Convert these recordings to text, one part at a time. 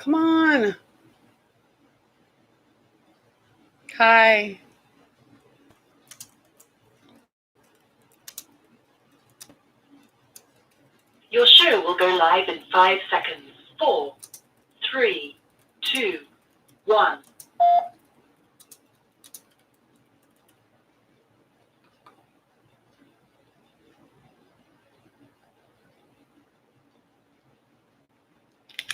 Come on. Hi. Your show will go live in 5 seconds. Four, three, two, one.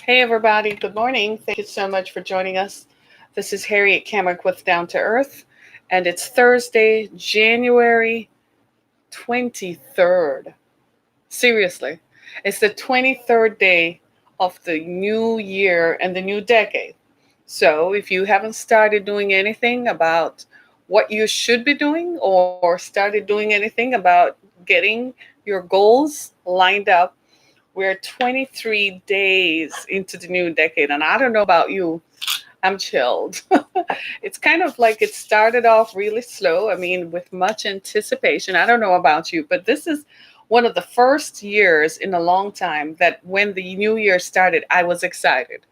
Hey, everybody. Good morning. Thank you so much for joining us. This is Harriet Kamrick with Down to Earth, and it's Thursday, January 23rd. Seriously, it's the 23rd day of the new year and the new decade. So, if you haven't started doing anything about what you should be doing or started doing anything about getting your goals lined up, we're 23 days into the new decade. And I don't know about you, I'm chilled. It's kind of like it started off really slow. I mean, with much anticipation. I don't know about you, but this is one of the first years in a long time that when the new year started, I was excited.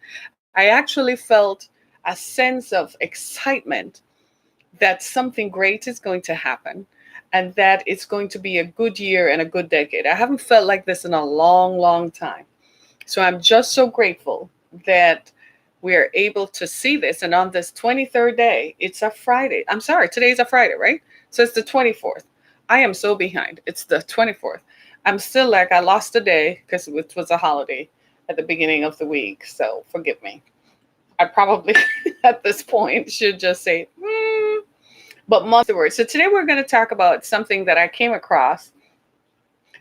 I actually felt a sense of excitement that something great is going to happen and that it's going to be a good year and a good decade. I haven't felt like this in a long, long time. So I'm just so grateful that we are able to see this. And on this 23rd day, it's a Friday. I'm sorry, today's a Friday, right? So it's the 24th. I am so behind. It's the 24th. I'm still like, I lost a day because it was a holiday at the beginning of the week. So forgive me. I probably at this point should just say, but months afterwards. So today we're going to talk about something that I came across.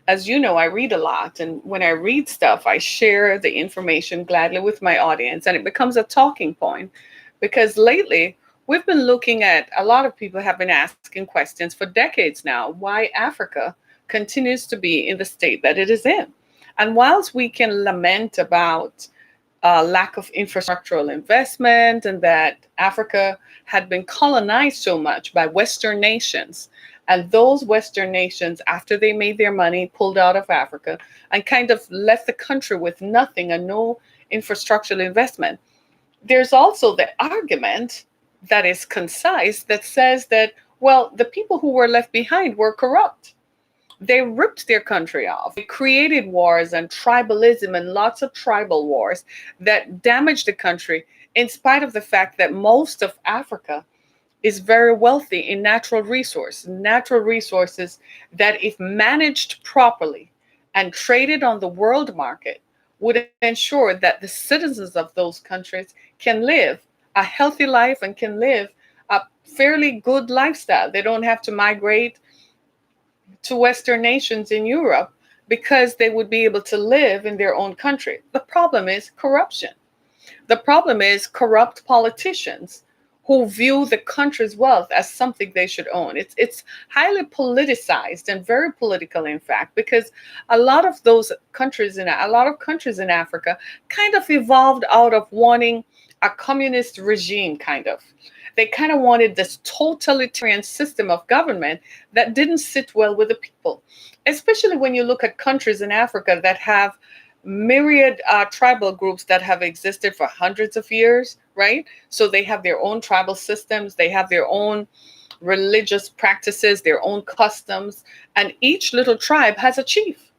As you know, I read a lot, and when I read stuff, I share the information gladly with my audience, and it becomes a talking point because lately we've been looking at a lot of people have been asking questions for decades now why Africa continues to be in the state that it is in. And whilst we can lament about lack of infrastructural investment and that Africa had been colonized so much by Western nations. And those Western nations, after they made their money, pulled out of Africa and kind of left the country with nothing and no infrastructural investment. There's also the argument that is concise that says that, well, the people who were left behind were corrupt. They ripped their country off. They created wars and tribalism and lots of tribal wars that damaged the country, in spite of the fact that most of Africa is very wealthy in natural resources that, if managed properly and traded on the world market, would ensure that the citizens of those countries can live a healthy life and can live a fairly good lifestyle. They don't have to migrate to Western nations in Europe because they would be able to live in their own country. The problem is corruption. The problem is corrupt politicians who view the country's wealth as something they should own. It's highly politicized and very political, in fact, because a lot of countries in Africa kind of evolved out of wanting a communist regime, kind of. They kind of wanted this totalitarian system of government that didn't sit well with the people, especially when you look at countries in Africa that have myriad tribal groups that have existed for hundreds of years, right? So they have their own tribal systems, they have their own religious practices, their own customs, and each little tribe has a chief.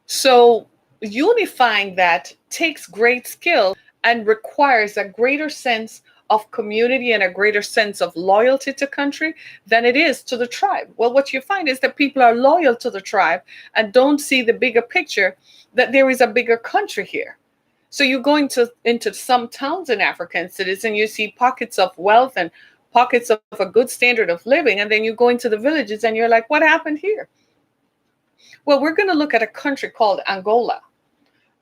So unifying that takes great skill and requires a greater sense of community and a greater sense of loyalty to country than it is to the tribe. Well, what you find is that people are loyal to the tribe and don't see the bigger picture that there is a bigger country here. So you go into some towns in Africa and cities and you see pockets of wealth and pockets of a good standard of living. And then you go into the villages and you're like, what happened here? Well, we're going to look at a country called Angola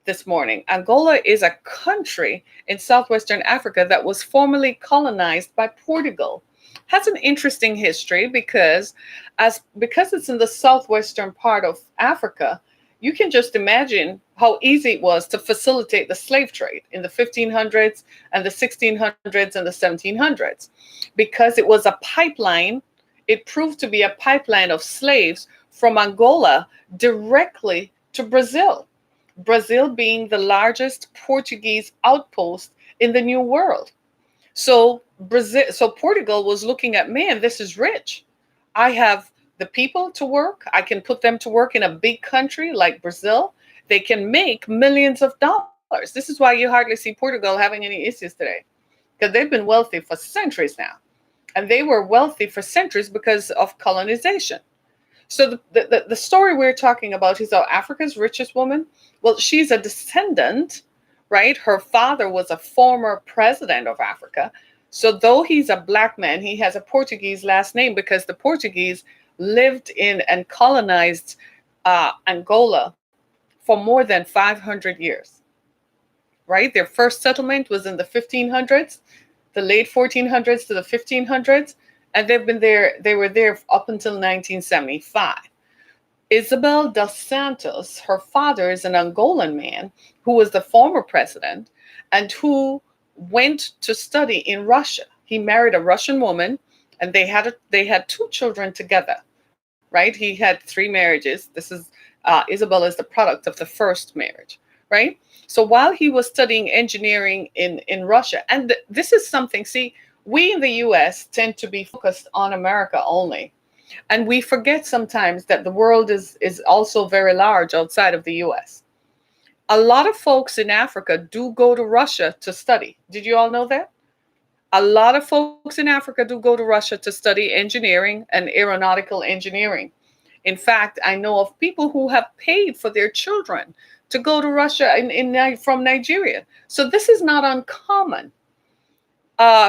this morning. Angola is a country in southwestern Africa that was formerly colonized by Portugal. Has an interesting history because it's in the southwestern part of Africa. You can just imagine how easy it was to facilitate the slave trade in the 1500s and the 1600s and the 1700s. Because it was a pipeline, it proved to be a pipeline of slaves from Angola directly to Brazil. Brazil being the largest Portuguese outpost in the New World. So Portugal was looking at, man, this is rich. I have the people to work. I can put them to work in a big country like Brazil. They can make millions of dollars. This is why you hardly see Portugal having any issues today, because they've been wealthy for centuries now. And they were wealthy for centuries because of colonization. So the story we're talking about is Africa's richest woman. Well, she's a descendant, right? Her father was a former president of Africa. So though he's a black man, he has a Portuguese last name because the Portuguese lived in and colonized Angola for more than 500 years, right? Their first settlement was in the 1500s, the late 1400s to the 1500s, and they were there up until 1975. Isabel dos Santos, her father is an Angolan man who was the former president and who went to study in Russia. He married a Russian woman, and they had two children together, right? He had three marriages. This is Isabel is the product of the first marriage, right? So while he was studying engineering in Russia, and this is something, see, we in the US tend to be focused on America only. And we forget sometimes that the world is also very large outside of the US. A lot of folks in Africa do go to Russia to study. Did you all know that? A lot of folks in Africa do go to Russia to study engineering and aeronautical engineering. In fact, I know of people who have paid for their children to go to Russia from Nigeria. So this is not uncommon.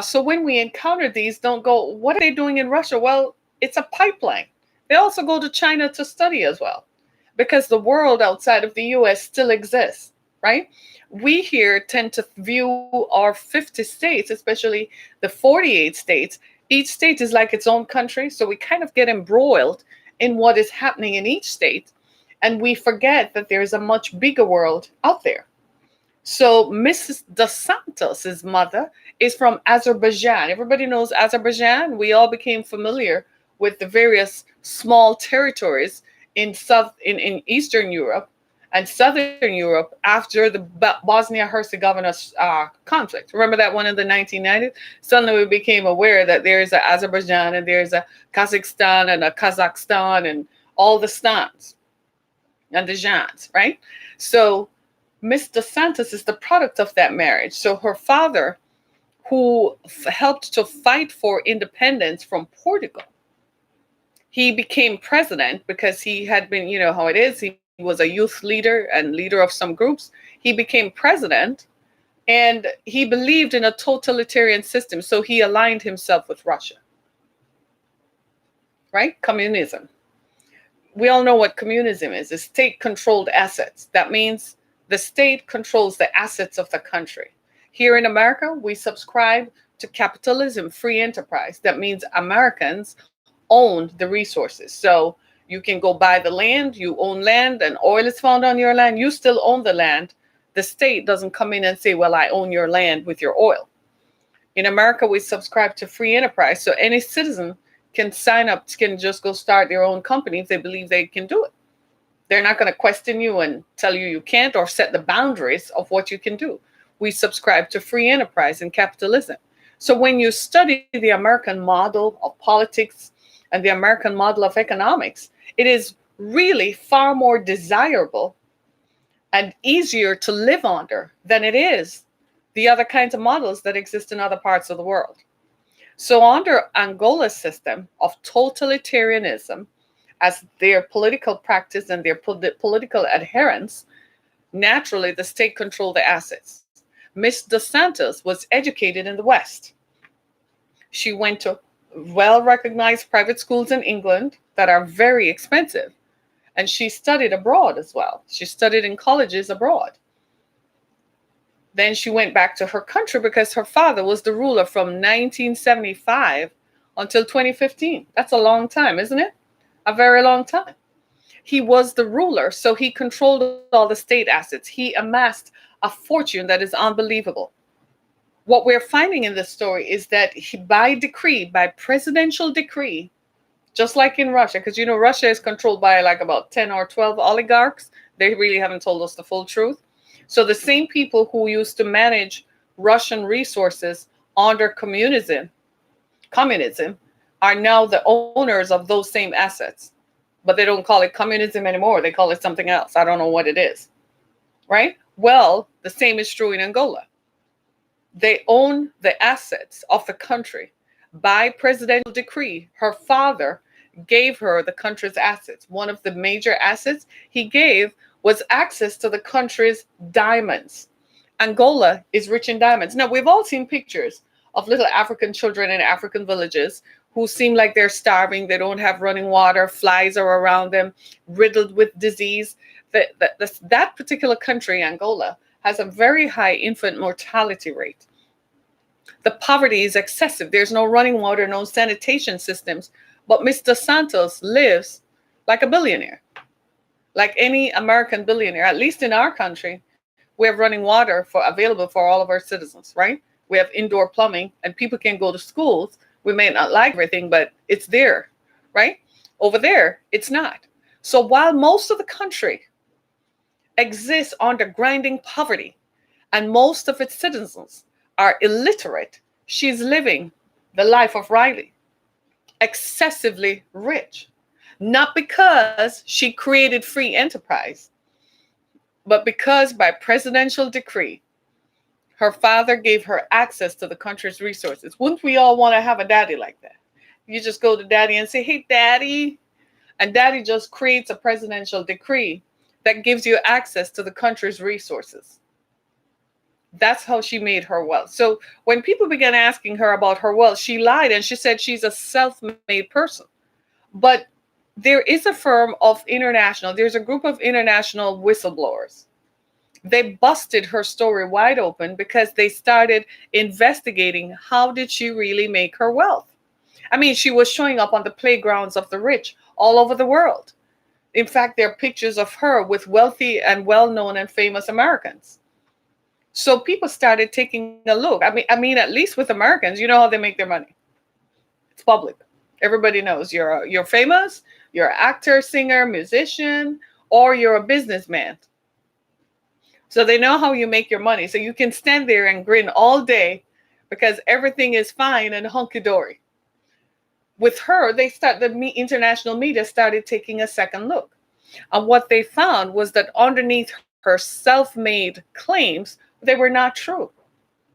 So when we encounter these, don't go, what are they doing in Russia? Well, it's a pipeline. They also go to China to study as well, because the world outside of the US still exists, right? We here tend to view our 50 states, especially the 48 states. Each state is like its own country. So we kind of get embroiled in what is happening in each state. And we forget that there's a much bigger world out there. So Mrs. Dos Santos's mother is from Azerbaijan. Everybody knows Azerbaijan. We all became familiar with the various small territories in Eastern Europe and Southern Europe after the Bosnia-Herzegovina conflict. Remember that one in the 1990s? Suddenly we became aware that there's a Azerbaijan and there's a Kazakhstan and a Kazakhstan and all the stans and the Jans, right? So Miss Dos Santos is the product of that marriage. So her father, who helped to fight for independence from Portugal, he became president because he had been, you know how it is, he was a youth leader and leader of some groups. He became president and he believed in a totalitarian system. So he aligned himself with Russia, right? Communism. We all know what communism is state controlled assets. That means the state controls the assets of the country. Here in America, we subscribe to capitalism, free enterprise. That means Americans own the resources. So you can go buy the land, you own land, and oil is found on your land. You still own the land. The state doesn't come in and say, well, I own your land with your oil. In America, we subscribe to free enterprise. So any citizen can sign up, can just go start their own company if they believe they can do it. They're not going to question you and tell you you can't or set the boundaries of what you can do. We subscribe to free enterprise and capitalism. So when you study the American model of politics and the American model of economics, it is really far more desirable and easier to live under than it is the other kinds of models that exist in other parts of the world. So under Angola's system of totalitarianism as their political practice and their political adherence, naturally the state controlled the assets. Miss Dos Santos was educated in the West. She went to well-recognized private schools in England that are very expensive. And she studied abroad as well. She studied in colleges abroad. Then she went back to her country because her father was the ruler from 1975 until 2015. That's a long time, isn't it? A very long time. He was the ruler, so he controlled all the state assets. He amassed a fortune that is unbelievable. What we're finding in this story is that he, by decree, by presidential decree, just like in Russia, because you know Russia is controlled by like about 10 or 12 oligarchs. They really haven't told us the full truth. So the same people who used to manage Russian resources under communism are now the owners of those same assets. But they don't call it communism anymore. They call it something else. I don't know what it is. Right? Well, the same is true in Angola. They own the assets of the country by presidential decree. Her father gave her the country's assets. One of the major assets he gave was access to the country's diamonds. Angola is rich in diamonds. Now, we've all seen pictures of little African children in African villages who seem like they're starving. They don't have running water. Flies are around them, riddled with disease. That particular country, Angola, has a very high infant mortality rate. The poverty is excessive. There's no running water, no sanitation systems. But Mr. Santos lives like a billionaire, like any American billionaire. At least in our country, we have running water available for all of our citizens, right? We have indoor plumbing and people can go to schools. We may not like everything, but it's there, right? Over there, it's not. So while most of the country exists under grinding poverty and most of its citizens are illiterate, she's living the life of Riley, excessively rich. Not because she created free enterprise, but because by presidential decree, her father gave her access to the country's resources. Wouldn't we all want to have a daddy like that? You just go to daddy and say, hey, daddy. And daddy just creates a presidential decree that gives you access to the country's resources. That's how she made her wealth. So when people began asking her about her wealth, she lied and she said she's a self-made person. But there is a there's a group of international whistleblowers. They busted her story wide open because they started investigating how did she really make her wealth. I mean, she was showing up on the playgrounds of the rich all over the world. In fact, there are pictures of her with wealthy and well-known and famous Americans. So people started taking a look. I mean, at least with Americans, you know how they make their money. It's public. Everybody knows you're famous, you're an actor, singer, musician, or you're a businessman. So they know how you make your money. So you can stand there and grin all day because everything is fine and hunky-dory. With her, the international media started taking a second look. And what they found was that underneath her self-made claims, they were not true.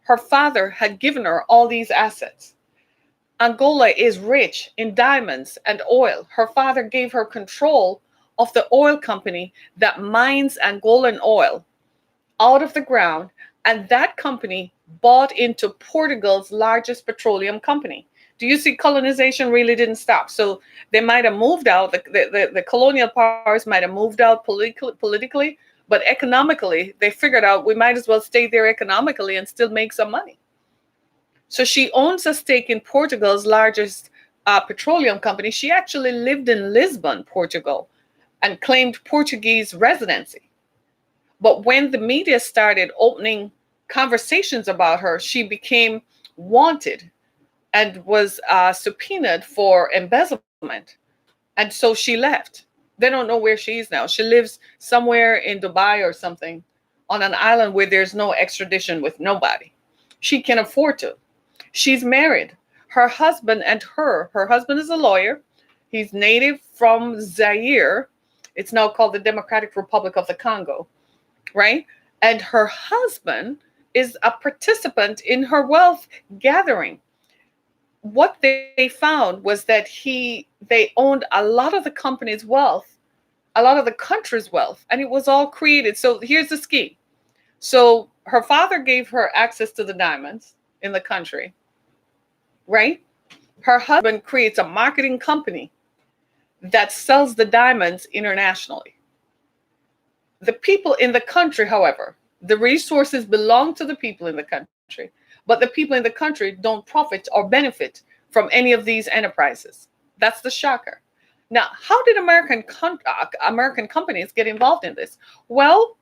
Her father had given her all these assets. Angola is rich in diamonds and oil. Her father gave her control of the oil company that mines Angolan oil out of the ground, and that company bought into Portugal's largest petroleum company. Do you see colonization really didn't stop? So they might have moved out, the colonial powers might have moved out politically, but economically, they figured out we might as well stay there economically and still make some money. So she owns a stake in Portugal's largest petroleum company. She actually lived in Lisbon, Portugal, and claimed Portuguese residency. But when the media started opening conversations about her, she became wanted and was subpoenaed for embezzlement. And so she left. They don't know where she is now. She lives somewhere in Dubai or something on an island where there's no extradition with nobody. She can afford to. She's married. Her husband is a lawyer. He's native from Zaire. It's now called the Democratic Republic of the Congo, right? And her husband is a participant in her wealth gathering. What they found was that they owned a lot of the company's wealth, a lot of the country's wealth, and it was all created. So here's the scheme. So her father gave her access to the diamonds in the country, right? Her husband creates a marketing company that sells the diamonds internationally. The people in the country, however, the resources belong to the people in the country, but the people in the country don't profit or benefit from any of these enterprises. That's the shocker. Now, how did American companies get involved in this? Well,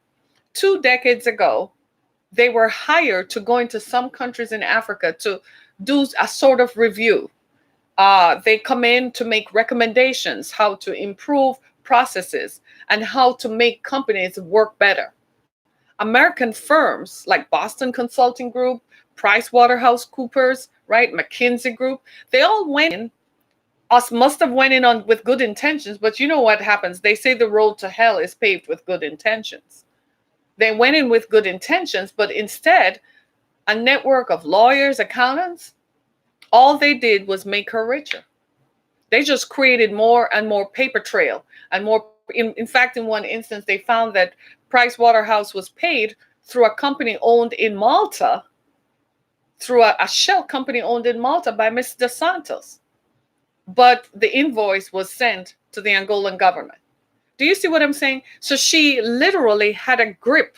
2 decades ago, they were hired to go into some countries in Africa to do a sort of review. They come in to make recommendations how to improve processes and how to make companies work better. American firms like Boston Consulting Group, Price Waterhouse Coopers, right, McKinsey Group, they all went in. Us must have went in on with good intentions, but you know what happens? They say the road to hell is paved with good intentions. They went in with good intentions, but instead, a network of lawyers, accountants, all they did was make her richer. They just created more and more paper trail and more. In fact, in one instance, they found that Price Waterhouse was paid through a company owned in Malta, through a shell company owned in Malta by Ms. Dos Santos. But the invoice was sent to the Angolan government. Do you see what I'm saying? So she literally had a grip.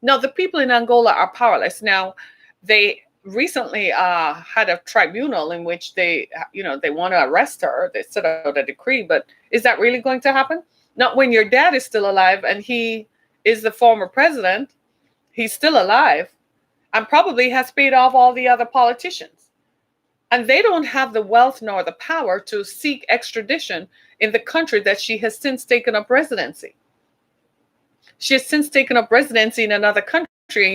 Now, the people in Angola are powerless. Now, they recently had a tribunal in which they want to arrest her. They set out a decree, but is that really going to happen? Not when your dad is still alive and he is the former president. He's still alive and probably has paid off all the other politicians. And they don't have the wealth nor the power to seek extradition in the country that she has since taken up residency. She has since taken up residency in another country,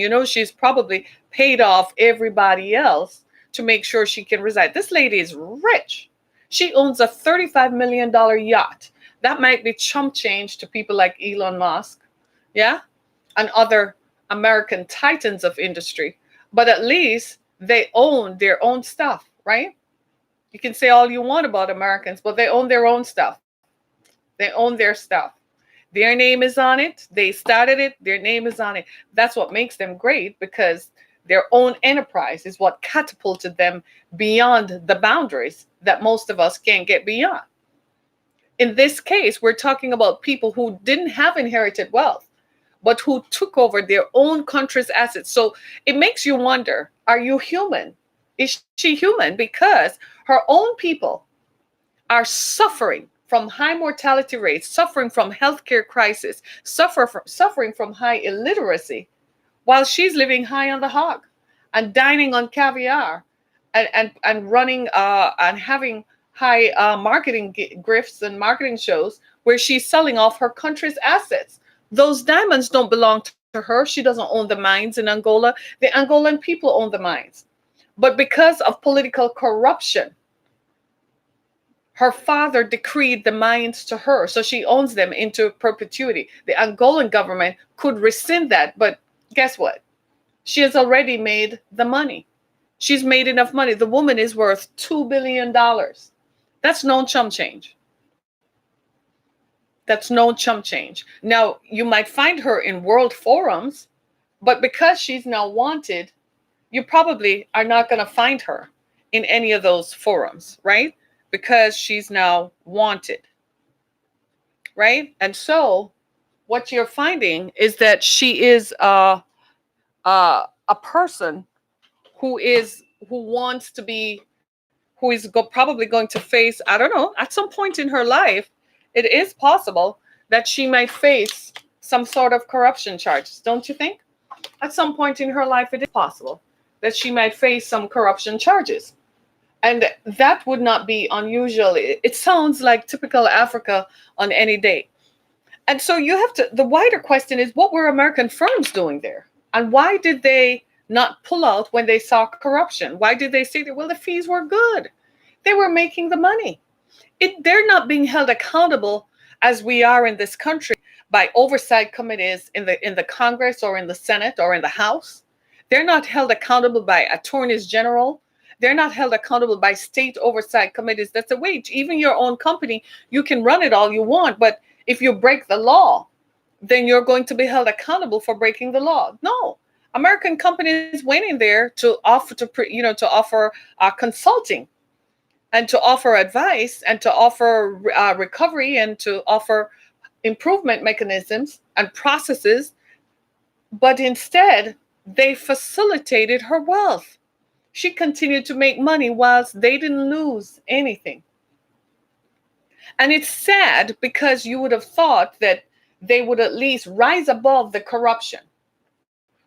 and she's probably paid off everybody else to make sure she can reside. This lady is rich. She owns a $35 million yacht. That might be chump change to people like Elon Musk, yeah, and other American titans of industry. But at least they own their own stuff, right? You can say all you want about Americans, but they own their own stuff. They own their stuff. Their name is on it. They started it. Their name is on it. That's what makes them great, because their own enterprise is what catapulted them beyond the boundaries that most of us can't get beyond. In this case, we're talking about people who didn't have inherited wealth, but who took over their own country's assets. So it makes you wonder, are you human? Is she human? Because her own people are suffering from high mortality rates, suffering from healthcare crisis, suffering from high illiteracy, while she's living high on the hog and dining on caviar and running and having high marketing grifts and marketing shows where she's selling off her country's assets. Those diamonds don't belong to her. She doesn't own the mines in Angola. The Angolan people own the mines. But because of political corruption, her father decreed the mines to her, so she owns them into perpetuity. The Angolan government could rescind that, but guess what? She has already made the money. She's made enough money. The woman is worth $2 billion. That's no chump change. That's no chump change. Now, you might find her in world forums, but because she's now wanted, you probably are not going to find her in any of those forums, right? Because she's now wanted, right? And so what you're finding is that she is a person who wants to be, who is probably going to face, I don't know, at some point in her life, it is possible that she might face some sort of corruption charges, don't you think? At some point in her life, it is possible that she might face some corruption charges. And that would not be unusual. It sounds like typical Africa on any day. And so the wider question is, what were American firms doing there? And why did they not pull out when they saw corruption? Why did they say that, well, the fees were good? They were making the money. They're not being held accountable as we are in this country by oversight committees in the Congress or in the Senate or in the House. They're not held accountable by attorneys general. They're not held accountable by state oversight committees. That's a wage. Even your own company, you can run it all you want, but if you break the law, then you're going to be held accountable for breaking the law. No, American companies went in there to offer consulting and to offer advice and to offer recovery and to offer improvement mechanisms and processes, but instead they facilitated her wealth. She continued to make money whilst they didn't lose anything. And it's sad, because you would have thought that they would at least rise above the corruption,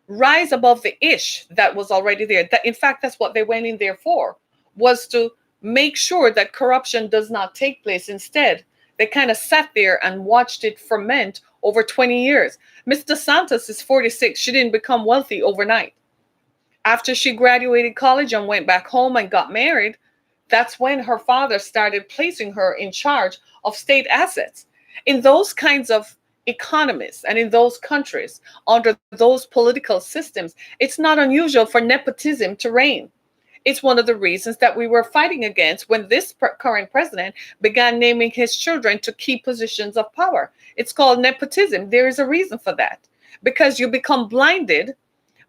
rise above the ish that was already there. That, in fact, that's what they went in there for, was to make sure that corruption does not take place. Instead, They kind of sat there and watched it ferment over 20 years. Miss DeSantis is 46. She didn't become wealthy overnight. After she graduated college and went back home and got married, that's when her father started placing her in charge of state assets. In those kinds of economies and in those countries, under those political systems, it's not unusual for nepotism to reign. It's one of the reasons that we were fighting against when this current president began naming his children to key positions of power. It's called nepotism. There is a reason for that. Because you become blinded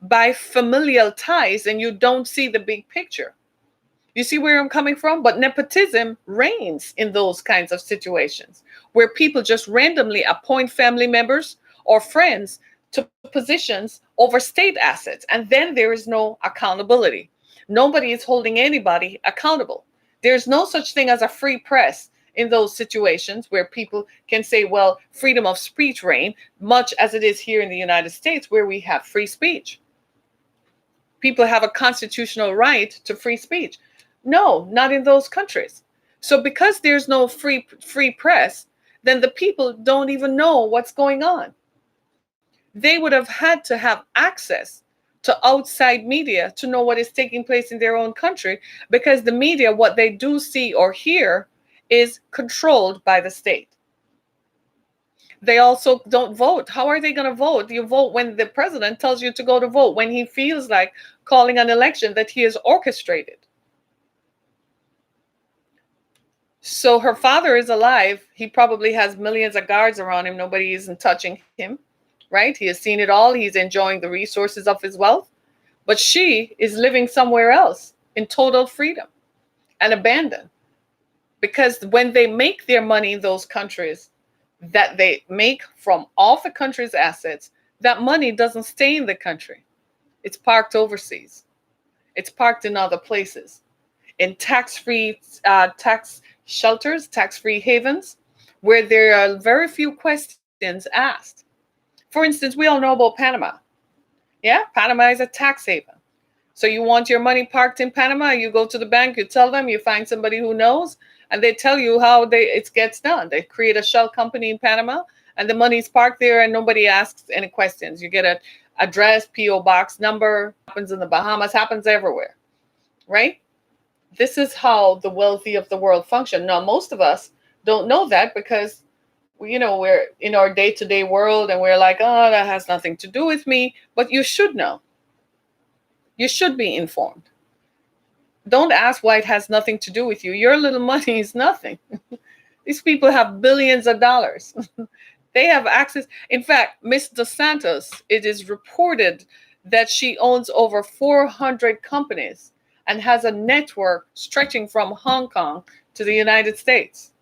by familial ties and you don't see the big picture. You see where I'm coming from? But nepotism reigns in those kinds of situations where people just randomly appoint family members or friends to positions over state assets. And then there is no accountability. Nobody is holding anybody accountable. There's no such thing as a free press in those situations where people can say, well, freedom of speech reign, much as it is here in the United States where we have free speech. People have a constitutional right to free speech. No, not in those countries. So because there's no free press, then the people don't even know what's going on. They would have had to have access to outside media to know what is taking place in their own country, because the media, what they do see or hear, is controlled by the state. They also don't vote. How are they going to vote? You vote when the president tells you to go to vote, when he feels like calling an election that he has orchestrated. So her father is alive. He probably has millions of guards around him. Nobody isn't touching him, right? He has seen it all. He's enjoying the resources of his wealth. But she is living somewhere else in total freedom and abandon. Because when they make their money in those countries that they make from all the country's assets, that money doesn't stay in the country. It's parked overseas. It's parked in other places, in tax-free tax shelters, tax-free havens, where there are very few questions asked. For instance, we all know about Panama. Yeah, Panama is a tax haven. So you want your money parked in Panama, you go to the bank, you tell them, you find somebody who knows, and they tell you how it gets done. They create a shell company in Panama, and the money's parked there, and nobody asks any questions. You get an address, PO box number. Happens in the Bahamas, happens everywhere, right? This is how the wealthy of the world function. Now, most of us don't know that because, we're in our day-to-day world, and we're like, oh, that has nothing to do with me. But you should know. You should be informed. Don't ask why it has nothing to do with you. Your little money is nothing. These people have billions of dollars. They have access. In fact, Miss DeSantis, it is reported that she owns over 400 companies and has a network stretching from Hong Kong to the United States.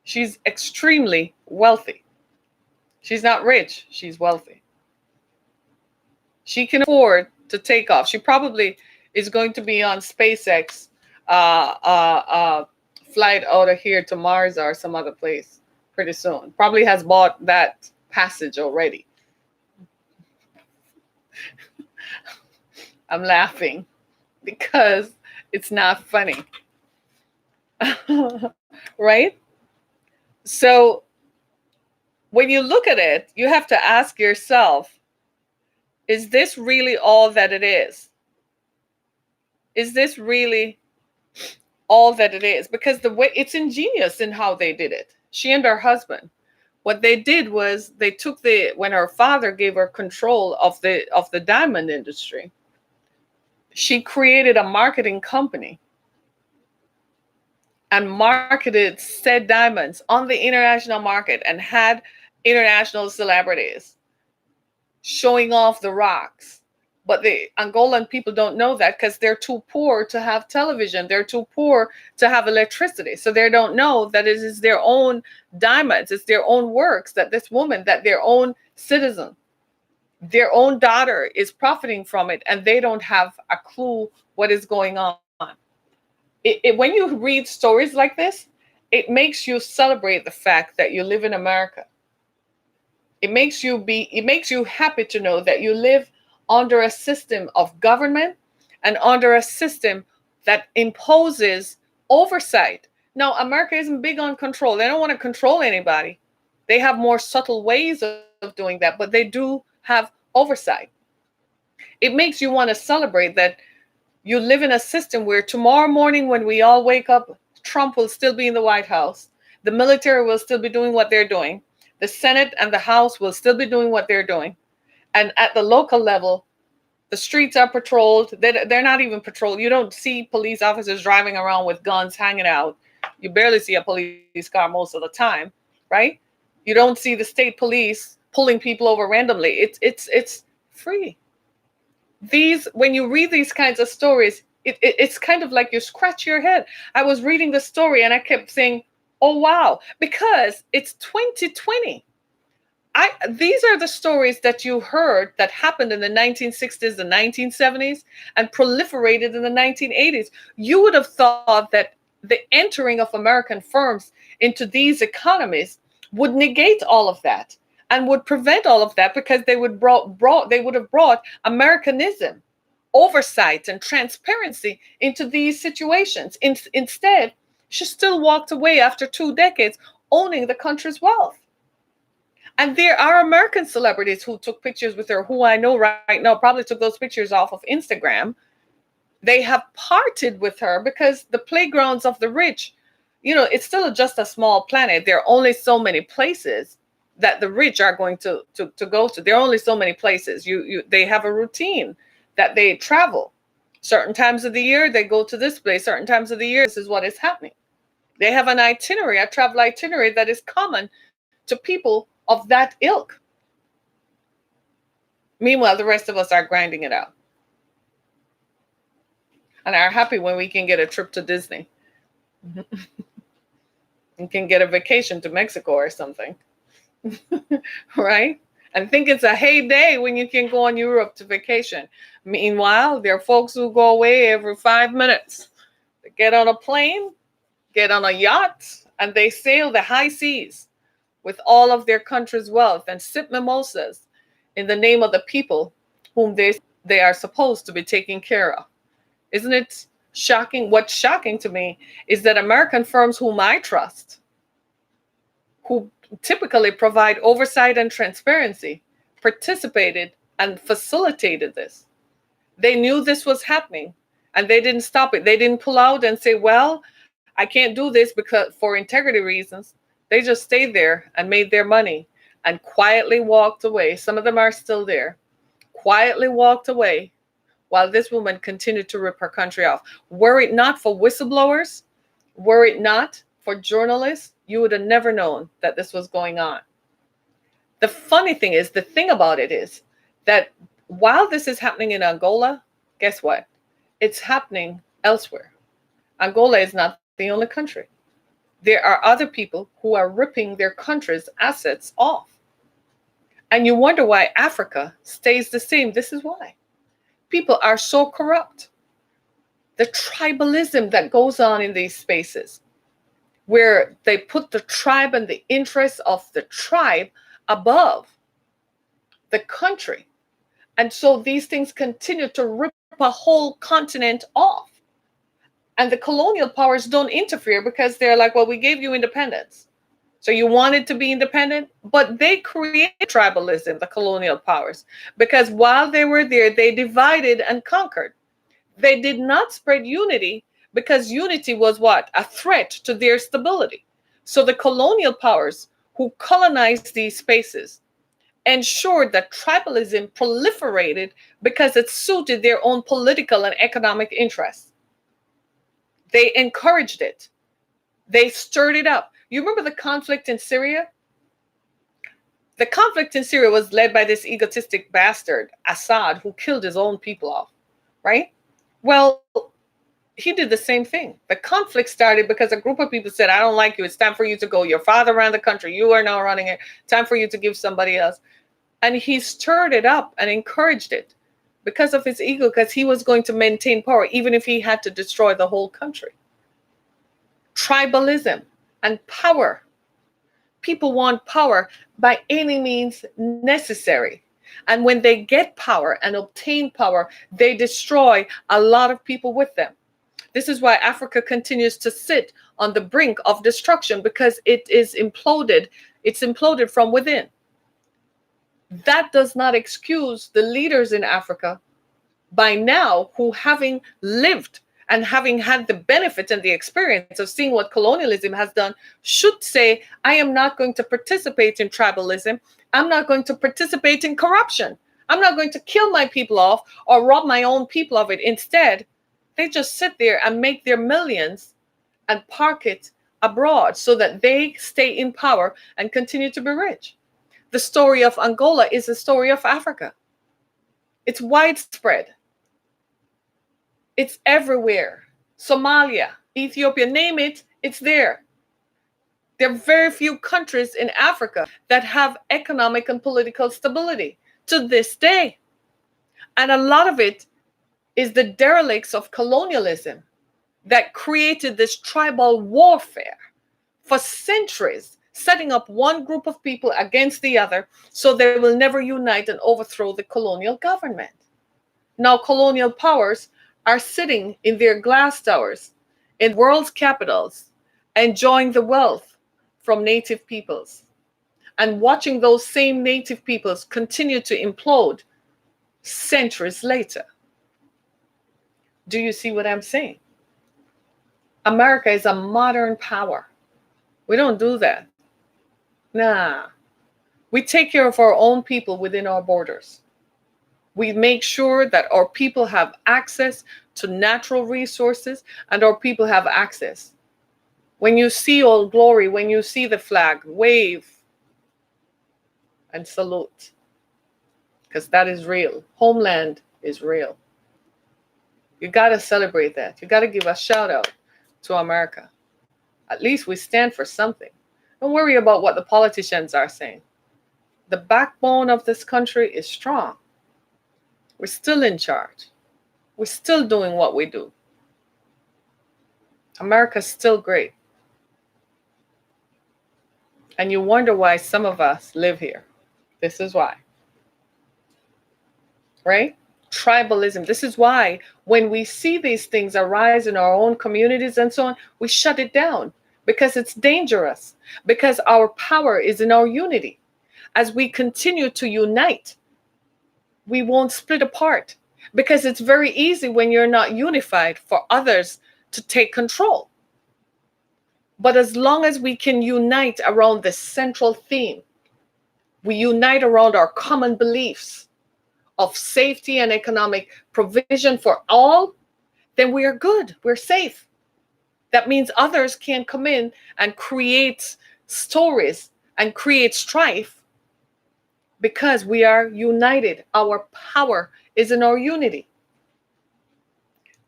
She's extremely wealthy. She's not rich, she's wealthy. She can afford to take off. She probably is going to be on SpaceX flight out of here to Mars or some other place pretty soon. Probably has bought that passage already. I'm laughing because it's not funny. Right? So when you look at it, you have to ask yourself, is this really all that it is? Is this really all that it is? Because the way it's ingenious in how they did it. She and her husband, what they did was they took when her father gave her control of the diamond industry, she created a marketing company and marketed said diamonds on the international market and had international celebrities showing off the rocks. But the Angolan people don't know that because they're too poor to have television. They're too poor to have electricity. So they don't know that it is their own diamonds. It's their own works that this woman, that their own citizen, their own daughter is profiting from it. And they don't have a clue what is going on. When you read stories like this, it makes you celebrate the fact that you live in America. It makes you happy to know that you live under a system of government and under a system that imposes oversight, No, America isn't big on control. They don't want to control anybody. They have more subtle ways of doing that, but they do have oversight. It makes you want to celebrate that you live in a system where tomorrow morning when we all wake up, Trump will still be in the White House. The military will still be doing what they're doing. The Senate and the House will still be doing what they're doing. And at the local level, the streets are patrolled. They're not even patrolled. You don't see police officers driving around with guns hanging out. You barely see a police car most of the time, right? You don't see the state police pulling people over randomly. It's free. These when you read these kinds of stories, it's kind of like you scratch your head. I was reading the story and I kept saying, "Oh wow," because it's 2020. These are the stories that you heard that happened in the 1960s, the 1970s, and proliferated in the 1980s. You would have thought that the entering of American firms into these economies would negate all of that and would prevent all of that because they would have brought Americanism, oversight, and transparency into these situations. Instead, she still walked away after 2 decades owning the country's wealth. And there are American celebrities who took pictures with her, who I know right now probably took those pictures off of Instagram. They have parted with her because the playgrounds of the rich, it's still just a small planet. There are only so many places that the rich are going to go to. There are only so many places. They have a routine that they travel. Certain times of the year, they go to this place. Certain times of the year, this is what is happening. They have an itinerary, a travel itinerary that is common to people of that ilk. Meanwhile, the rest of us are grinding it out and are happy when we can get a trip to Disney and can get a vacation to Mexico or something, right? And think it's a heyday when you can go on Europe to vacation. Meanwhile, there are folks who go away every 5 minutes. They get on a plane, get on a yacht, and they sail the high seas with all of their country's wealth and sip mimosas in the name of the people whom they are supposed to be taking care of. Isn't it shocking? What's shocking to me is that American firms whom I trust, who typically provide oversight and transparency, participated and facilitated this. They knew this was happening and they didn't stop it. They didn't pull out and say, well, I can't do this because for integrity reasons. They just stayed there and made their money and quietly walked away. Some of them are still there, quietly walked away while this woman continued to rip her country off. Were it not for whistleblowers, were it not for journalists, you would have never known that this was going on. The funny thing is, the thing about it is that while this is happening in Angola, guess what? It's happening elsewhere. Angola is not the only country. There are other people who are ripping their country's assets off. And you wonder why Africa stays the same. This is why. People are so corrupt. The tribalism that goes on in these spaces, where they put the tribe and the interests of the tribe above the country. And so these things continue to rip a whole continent off. And the colonial powers don't interfere because they're like, well, we gave you independence. So you wanted to be independent, but they created tribalism, the colonial powers, because while they were there, they divided and conquered. They did not spread unity because unity was what? A threat to their stability. So the colonial powers who colonized these spaces ensured that tribalism proliferated because it suited their own political and economic interests. They encouraged it. They stirred it up. You remember the conflict in Syria? The conflict in Syria was led by this egotistic bastard, Assad, who killed his own people off, right? Well, he did the same thing. The conflict started because a group of people said, I don't like you. It's time for you to go. Your father ran the country. You are now running it. Time for you to give somebody else. And he stirred it up and encouraged it because of his ego, because he was going to maintain power, even if he had to destroy the whole country. Tribalism and power. People want power by any means necessary. And when they get power and obtain power, they destroy a lot of people with them. This is why Africa continues to sit on the brink of destruction, because it is imploded. It's imploded from within. That does not excuse the leaders in Africa by now who, having lived and having had the benefit and the experience of seeing what colonialism has done, should say, I am not going to participate in tribalism. I'm not going to participate in corruption. I'm not going to kill my people off or rob my own people of it. Instead, they just sit there and make their millions and park it abroad so that they stay in power and continue to be rich. The story of Angola is the story of Africa. It's widespread. It's everywhere. Somalia, Ethiopia, name it, it's there. There are very few countries in Africa that have economic and political stability to this day. And a lot of it is the derelicts of colonialism that created this tribal warfare for centuries, setting up one group of people against the other so they will never unite and overthrow the colonial government. Now, colonial powers are sitting in their glass towers in the world's capitals, enjoying the wealth from native peoples and watching those same native peoples continue to implode centuries later. Do you see what I'm saying? America is a modern power. We don't do that. Nah. We take care of our own people within our borders. We make sure that our people have access to natural resources and our people have access. When you see Old Glory, when you see the flag, wave and salute, because that is real. Homeland is real. You got to celebrate that. You got to give a shout out to America. At least we stand for something. Don't worry about what the politicians are saying. The backbone of this country is strong. We're still in charge. We're still doing what we do. America's still great. And you wonder why some of us live here. This is why. Right? Tribalism. This is why when we see these things arise in our own communities and so on, we shut it down because it's dangerous, because our power is in our unity. As we continue to unite, we won't split apart, because it's very easy when you're not unified for others to take control. But as long as we can unite around the central theme, we unite around our common beliefs of safety and economic provision for all, then we are good. We're safe. That means others can't come in and create stories and create strife, because we are united. Our power is in our unity.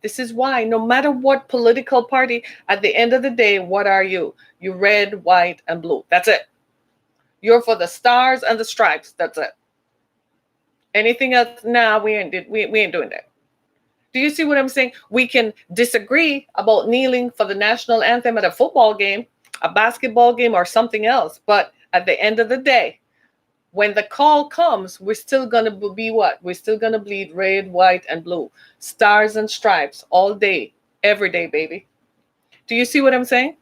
This is why no matter what political party, at the end of the day, what are you? You red, white, and blue. That's it. You're for the stars and the stripes. That's it. Anything else? Nah, we ain't doing that. Do you see what I'm saying? We can disagree about kneeling for the national anthem at a football game, a basketball game, or something else. But at the end of the day, when the call comes, we're still going to be what? We're still going to bleed red, white, and blue. Stars and stripes all day, every day, baby. Do you see what I'm saying?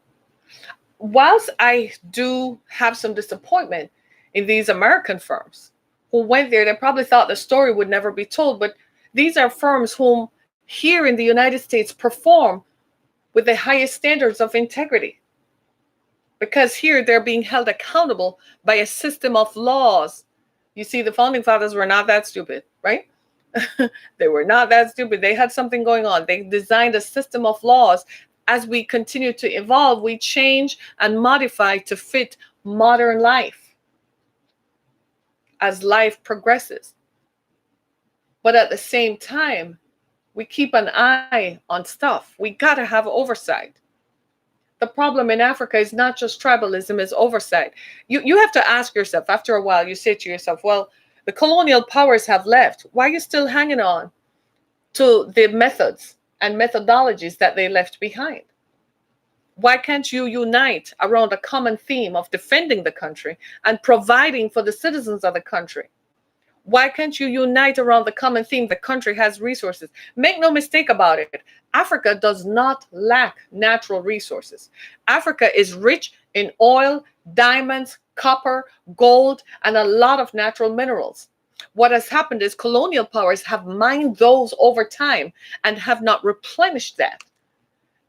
Whilst I do have some disappointment in these American firms who went there, they probably thought the story would never be told. But these are firms whom here in the United States perform with the highest standards of integrity, because here they're being held accountable by a system of laws. You see, the founding fathers were not that stupid, right? They were not that stupid. They had something going on. They designed a system of laws. As we continue to evolve, we change and modify to fit modern life as life progresses. But at the same time, we keep an eye on stuff. We got to have oversight. The problem in Africa is not just tribalism, it's oversight. You have to ask yourself, after a while, you say to yourself, well, the colonial powers have left. Why are you still hanging on to the methods and methodologies that they left behind? Why can't you unite around a common theme of defending the country and providing for the citizens of the country? Why can't you unite around the common theme? The country has resources. Make no mistake about it. Africa does not lack natural resources. Africa is rich in oil, diamonds, copper, gold, and a lot of natural minerals. What has happened is colonial powers have mined those over time and have not replenished that,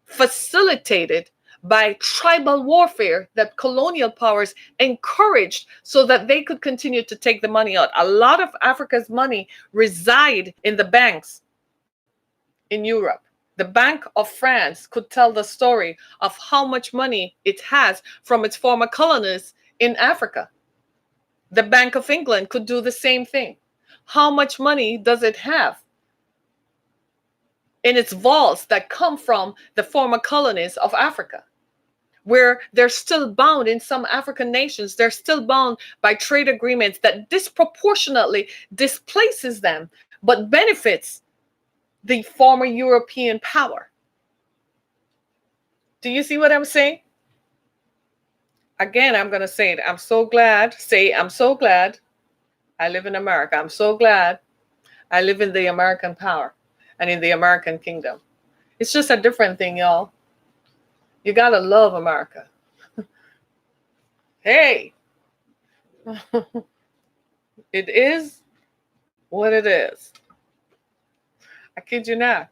facilitated by tribal warfare that colonial powers encouraged so that they could continue to take the money out. A lot of Africa's money reside in the banks in Europe. The Bank of France could tell the story of how much money it has from its former colonies in Africa. The Bank of England could do the same thing. How much money does it have in its vaults that come from the former colonies of Africa, where they're still bound in some African nations, they're still bound by trade agreements that disproportionately displaces them, but benefits the former European power. Do you see what I'm saying? Again, I'm going to say it. I'm so glad I live in America. I'm so glad I live in the American power and in the American kingdom. It's just a different thing, y'all. You got to love America. Hey, it is what it is. I kid you not.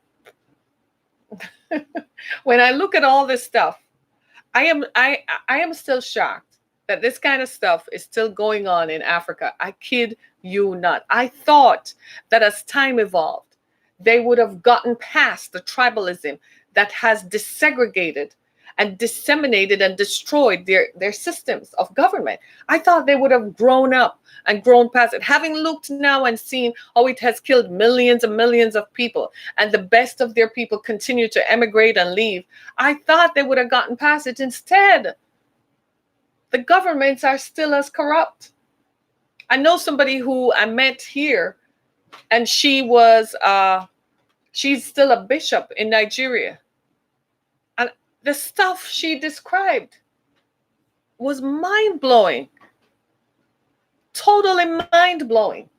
When I look at all this stuff, I am still shocked that this kind of stuff is still going on in Africa. I kid you not. I thought that as time evolved, they would have gotten past the tribalism that has desegregated and disseminated and destroyed their systems of government. I thought they would have grown up and grown past it. Having looked now and seen how it has killed millions and millions of people, and the best of their people continue to emigrate and leave, I thought they would have gotten past it. Instead, the governments are still as corrupt. I know somebody who I met here, and she's still a bishop in Nigeria. And the stuff she described was mind-blowing. Totally mind-blowing.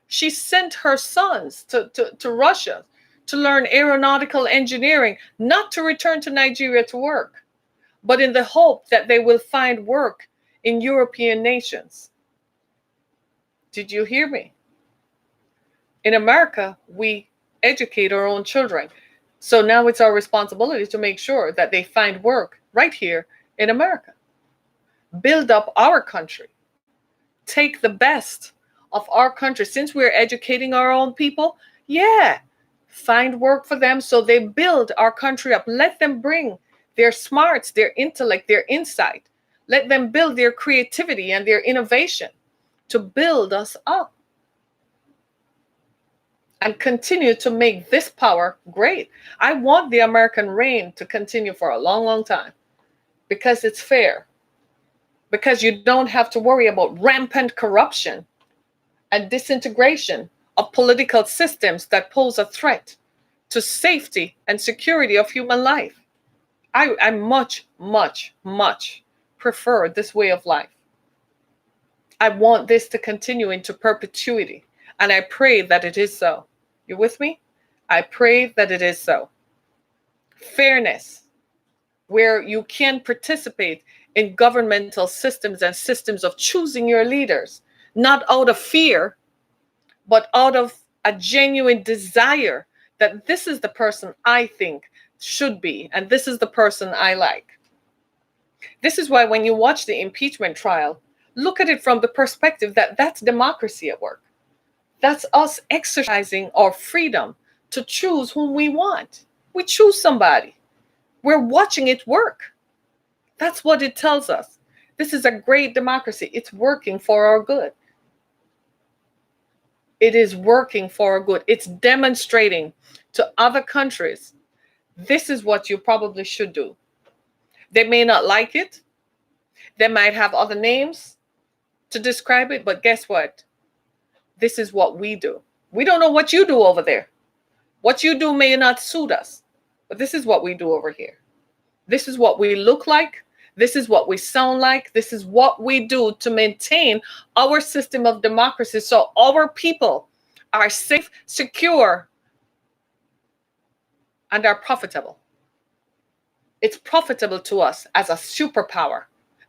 She sent her sons to Russia to learn aeronautical engineering, not to return to Nigeria to work, but in the hope that they will find work in European nations. Did you hear me? In America, we educate our own children. So now it's our responsibility to make sure that they find work right here in America. Build up our country. Take the best of our country. Since we're educating our own people, yeah, find work for them so they build our country up. Let them bring their smarts, their intellect, their insight. Let them build their creativity and their innovation to build us up and continue to make this power great. I want the American reign to continue for a long, long time because it's fair. Because you don't have to worry about rampant corruption and disintegration of political systems that pose a threat to safety and security of human life. I much, much, much prefer this way of life. I want this to continue into perpetuity, and I pray that it is so. You with me? I pray that it is so. Fairness, where you can participate in governmental systems and systems of choosing your leaders, not out of fear, but out of a genuine desire that this is the person I think should be, and this is the person I like. This is why when you watch the impeachment trial, look at it from the perspective that that's democracy at work. That's us exercising our freedom to choose whom we want. We choose somebody. We're watching it work. That's what it tells us. This is a great democracy. It's working for our good. It is working for our good. It's demonstrating to other countries, this is what you probably should do. They may not like it. They might have other names to describe it, but guess what? This is what we do. We don't know what you do over there. What you do may not suit us, but this is what we do over here. This is what we look like. This is what we sound like. This is what we do to maintain our system of democracy so our people are safe, secure, and are profitable. It's profitable to us as a superpower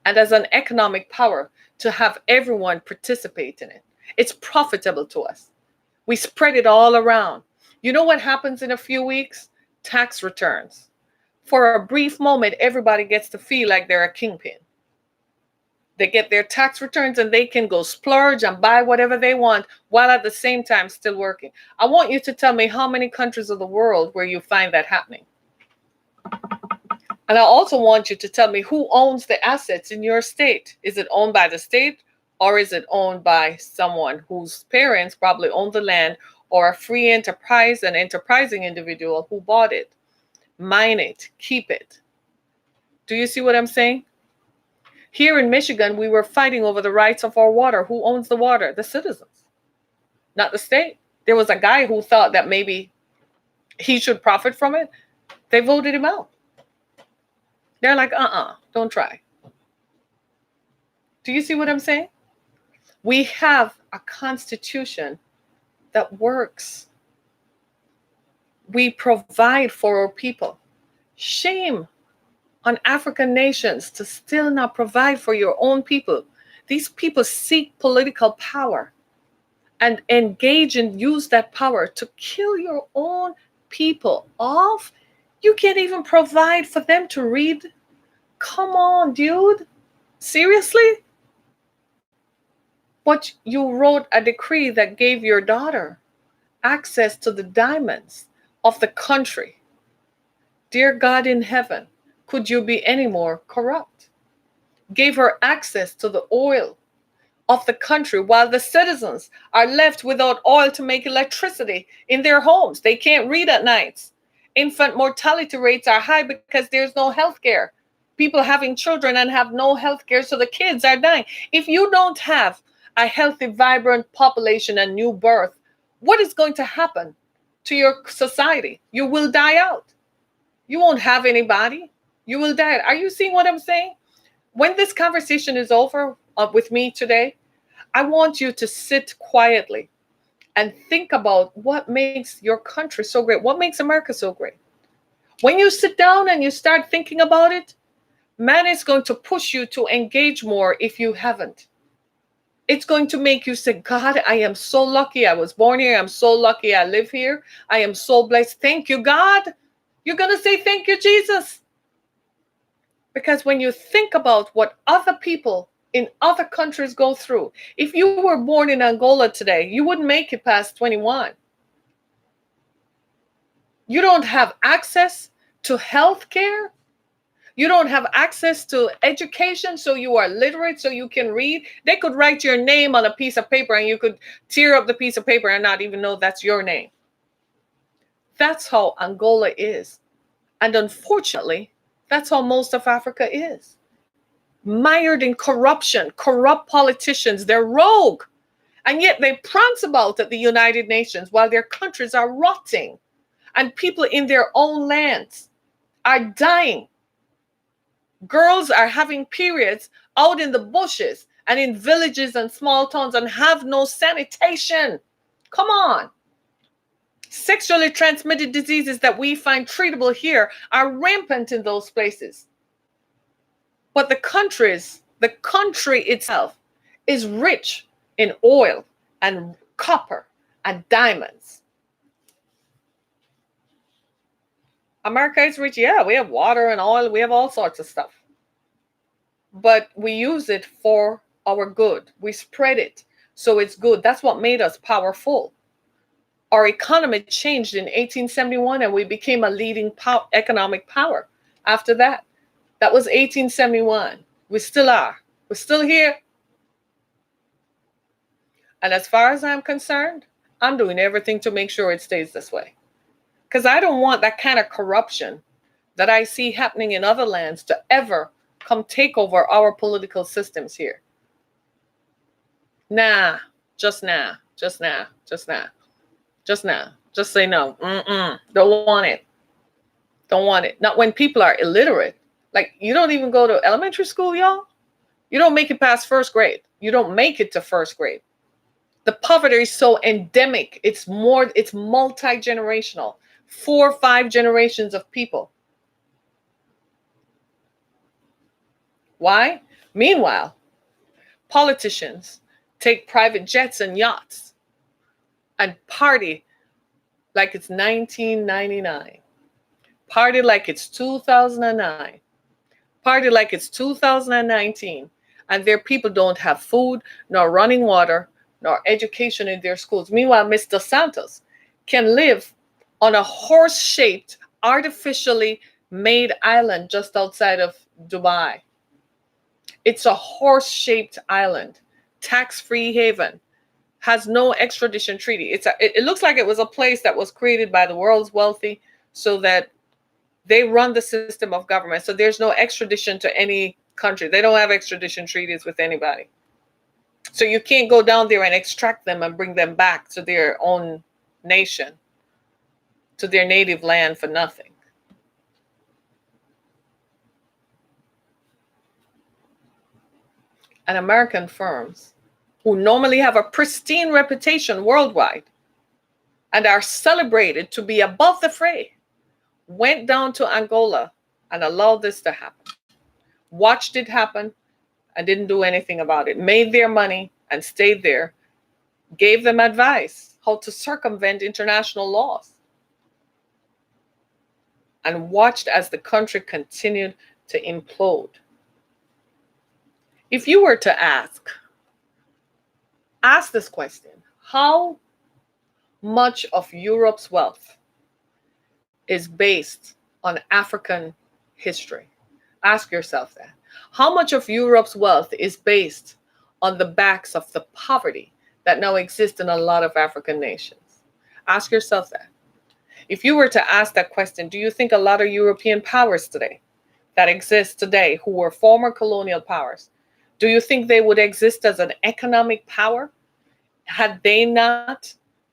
and as an economic power to have everyone participate in it. It's profitable to us. We spread it all around. You know what happens in a few weeks? Tax returns. For a brief moment, everybody gets to feel like they're a kingpin. They get their tax returns and they can go splurge and buy whatever they want while at the same time still working. I want you to tell me how many countries of the world where you find that happening. And I also want you to tell me who owns the assets in your state. Is it owned by the state, or is it owned by someone whose parents probably own the land, or a free enterprise, an enterprising individual who bought it? Mine it, keep it. Do you see what I'm saying? Here in Michigan, we were fighting over the rights of our water. Who owns the water? The citizens, not the state. There was a guy who thought that maybe he should profit from it. They voted him out. They're like, don't try. Do you see what I'm saying? We have a constitution that works. We provide for our people. Shame on African nations to still not provide for your own people. These people seek political power and engage and use that power to kill your own people off. You can't even provide for them to read. Come on, dude. Seriously? But you wrote a decree that gave your daughter access to the diamonds of the country. Dear God in heaven, could you be any more corrupt? Gave her access to the oil of the country while the citizens are left without oil to make electricity in their homes. They can't read at nights. Infant mortality rates are high because there's no health care. People having children and have no health care, so the kids are dying. If you don't have a healthy, vibrant population and new birth, what is going to happen to your society? You will die out. You won't have anybody. You will die. Are you seeing what I'm saying? When this conversation is over with me today, I want you to sit quietly and think about what makes your country so great. What makes America so great? When you sit down and you start thinking about it, man is going to push you to engage more if you haven't. It's going to make you say, God, I am so lucky I was born here. I'm so lucky I live here. I am so blessed. Thank you, God. You're going to say, thank you, Jesus. Because when you think about what other people in other countries go through, if you were born in Angola today, you wouldn't make it past 21. You don't have access to health care. You don't have access to education, so you are literate, so you can read. They could write your name on a piece of paper and you could tear up the piece of paper and not even know that's your name. That's how Angola is. And unfortunately, that's how most of Africa is. Mired in corruption, corrupt politicians, they're rogue. And yet they prance about at the United Nations while their countries are rotting and people in their own lands are dying. Girls are having periods out in the bushes and in villages and small towns and have no sanitation. Come on. Sexually transmitted diseases that we find treatable here are rampant in those places. But the country itself is rich in oil and copper and diamonds. America is rich. Yeah, we have water and oil. We have all sorts of stuff. But we use it for our good. We spread it so it's good. That's what made us powerful. Our economy changed in 1871 and we became a leading economic power after that. That was 1871. We still are. We're still here. And as far as I'm concerned, I'm doing everything to make sure it stays this way. Because I don't want that kind of corruption that I see happening in other lands to ever come take over our political systems here. Nah, just nah, just nah, just nah, just nah. Just say no. Don't want it. Don't want it. Not when people are illiterate. Like, you don't even go to elementary school, y'all. You don't make it past first grade. You don't make it to first grade. The poverty is so endemic. It's multi-generational. 4 or 5 generations of people. Why? Meanwhile, politicians take private jets and yachts and party like it's 1999. Party like it's 2009. Party like it's 2019. And their people don't have food, nor running water, nor education in their schools. Meanwhile, Mr. Santos can live on a horse shaped, artificially made island just outside of Dubai. It's a horse shaped island, tax free haven, has no extradition treaty. It looks like it was a place that was created by the world's wealthy so that they run the system of government. So there's no extradition to any country. They don't have extradition treaties with anybody. So you can't go down there and extract them and bring them back to their own nation, to their native land for nothing. And American firms, who normally have a pristine reputation worldwide and are celebrated to be above the fray, went down to Angola and allowed this to happen. Watched it happen and didn't do anything about it. Made their money and stayed there. Gave them advice how to circumvent international laws. And watched as the country continued to implode. If you were to ask this question, how much of Europe's wealth is based on African history? Ask yourself that. How much of Europe's wealth is based on the backs of the poverty that now exists in a lot of African nations? Ask yourself that. If you were to ask that question, do you think a lot of European powers today that exist today, who were former colonial powers, do you think they would exist as an economic power had they not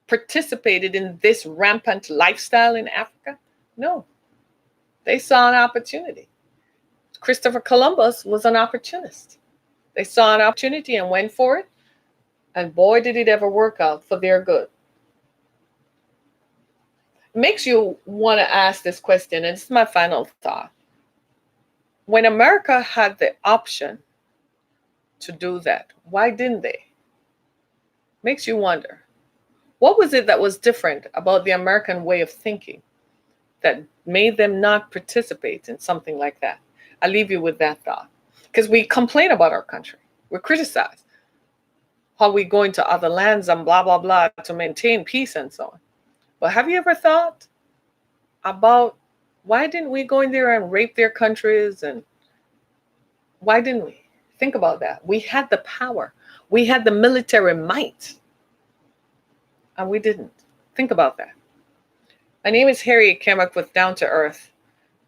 participated in this rampant lifestyle in Africa? No. They saw an opportunity. Christopher Columbus was an opportunist. They saw an opportunity and went for it. And boy, did it ever work out for their good. It makes you want to ask this question, and this is my final thought. When America had the option to do that, why didn't they? Makes you wonder. What was it that was different about the American way of thinking that made them not participate in something like that? I leave you with that thought. Because we complain about our country. We're criticized. How we go into other lands and blah, blah, blah to maintain peace and so on. But have you ever thought about why didn't we go in there and rape their countries? And why didn't we? Think about that. We had the power. We had the military might. And we didn't. Think about that. My name is Harriet Kemmock with Down to Earth.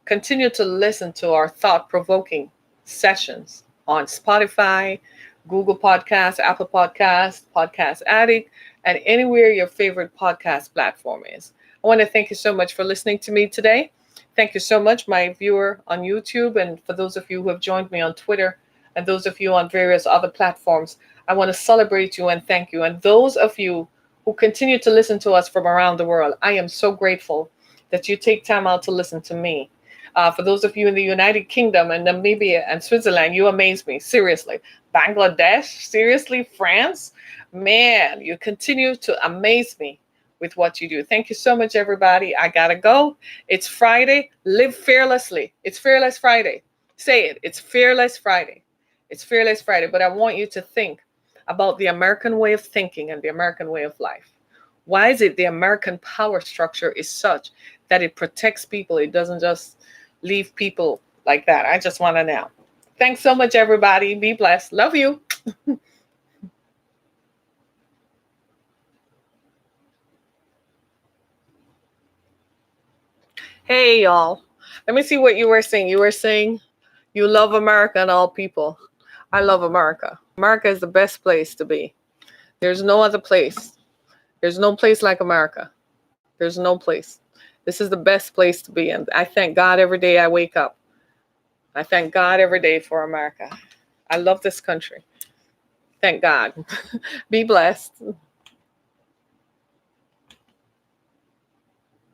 Continue to listen to our thought-provoking sessions on Spotify, Google Podcasts, Apple Podcasts, Podcast Addict, and anywhere your favorite podcast platform is. I want to thank you so much for listening to me today. Thank you so much, my viewer on YouTube, and for those of you who have joined me on Twitter, and those of you on various other platforms. I want to celebrate you and thank you. And those of you who continue to listen to us from around the world, I am so grateful that you take time out to listen to me. For those of you in the United Kingdom and Namibia and Switzerland, you amaze me. Seriously. Bangladesh, seriously. France, man, you continue to amaze me with what you do. Thank you so much, everybody. I got to go. It's Friday. Live fearlessly. It's Fearless Friday. Say it. It's Fearless Friday. It's Fearless Friday. But I want you to think about the American way of thinking and the American way of life. Why is it the American power structure is such that it protects people? It doesn't just leave people like that. I just want to know. Thanks so much, everybody. Be blessed. Love you. Hey, y'all. Let me see what you were saying. You were saying you love America and all people. I love America. America is the best place to be. There's no other place. There's no place like America. There's no place. This is the best place to be. And I thank God every day I wake up. I thank God every day for America. I love this country. Thank God. Be blessed.